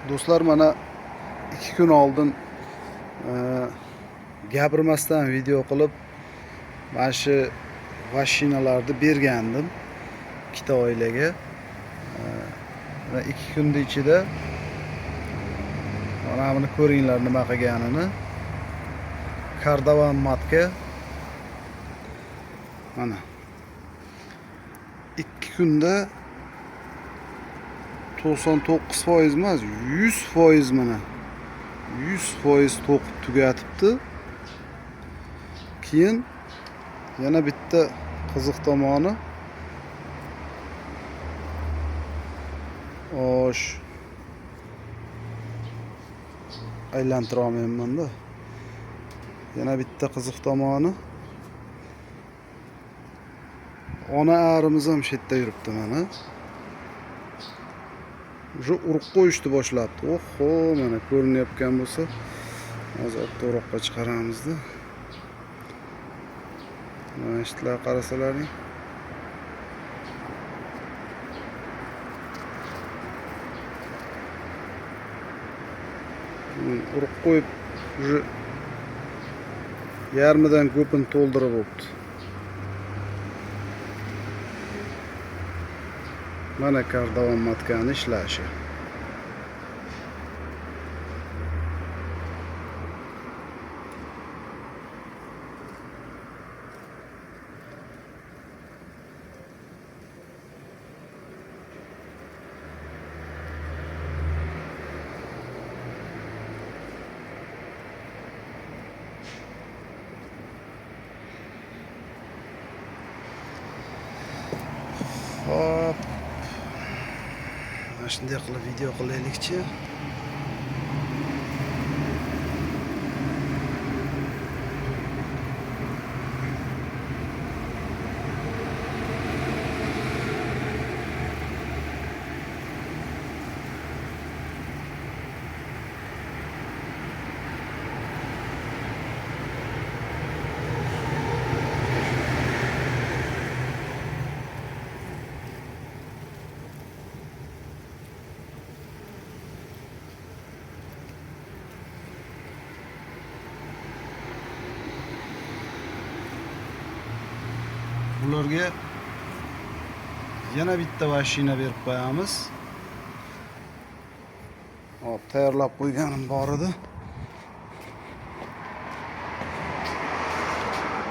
Do'stlar, mana 2 kun oldin gapirmasdan video qilib mana shu mashinalarni bergandim ikkita oilaga. Mana 2 kun ichida mana buni ko'ringlar nima qilganini. Kardavan matka. Mana 2 kunda 99% emas, 100% mana 100% to'qib tugatibdi. Keyin yana bitta qiziq tomoni osh aylantira olmayman-da. Yana bitta qiziq tomoni ona arimiz ham shu yerda yuribdi mana. Уже urib qo'yishni boshlabdi. Oho, mana ko'rinayotgan bo'lsa, hozir o'roqqa chiqaramizda. Mana ishlar qarasalaring. Urib qo'yib, уже yarmidan ko'pini to'ldirib bo'libdi. Mana kardavan matkani ishlashi. Hop. Mana shunday qilib video qilaylikchi. Bularga yana bitta mashina berib qo'yamiz. Hop, tayyorlab qo'yganim bor edi.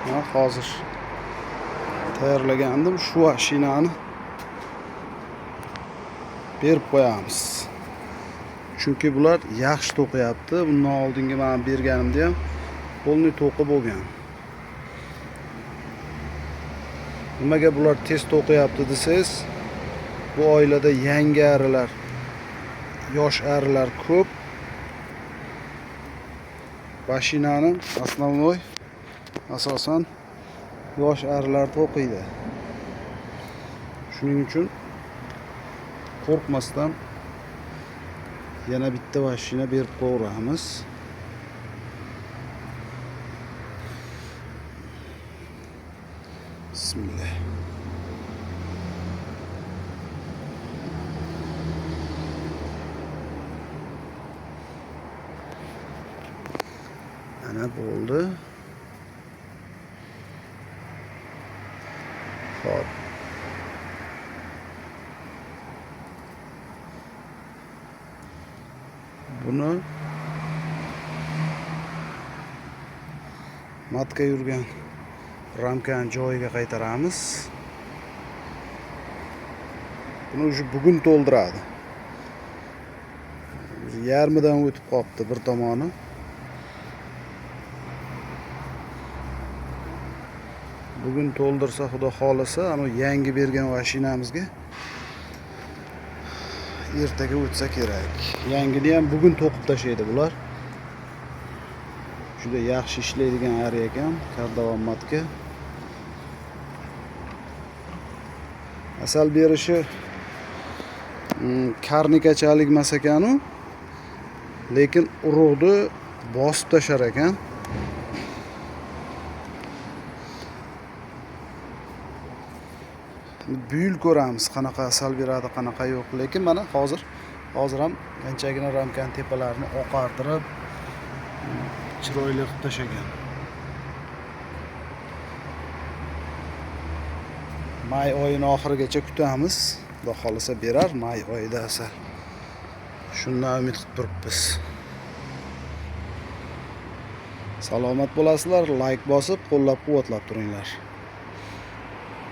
Mana hozir tayyorlagandim. Shu mashinani berib qo'yamiz. Chunki bular yaxshi to'qiyapti. Bundan oldingi men berganimda ham polni to'qib bo'lgan. Nimaga bular tez to'qiyapti desangiz, bu oilada yangi arilar, yosh arilar ko'p. Mashinani основной asosan yosh arilar to'qiydi. Shuning uchun qo'rqmasdan yana bitta mashina berib qo'yamiz. Bismillah. Ana bo'ldi. Hop. Buni matka yurgan ramkani joyiga qaytaramiz. Buni уже bugun to'ldiradi. Yarmidan o'tib qopti bir tomoni. Bugun to'ldirsa, xudo xolasa, ana yangi bergan mashinamizga ertaga o'tsa kerak. Yangini ham bugun to'qib tashlaydi bular. Juda yaxshi ishlaydigan ari ekan, kardavan matka. Asal berishi karnikachalik emas ekan u, lekin urug'ni bosib tashar ekan. Buyul ko'ramiz, qanaqa asal beradi, qanaqa yo'q. Lekin mana hozir Hozir ham qanchagina ramkani tepalarini oqartirib, chiroyli qilib tashagan. May oyini oxirigacha kutamiz. Xudo xolisa berar may oyida asal. Shundan umid qilib turibmiz. Salomat bo'lasizlar, like bosib, qo'llab-quvvatlab turinglar.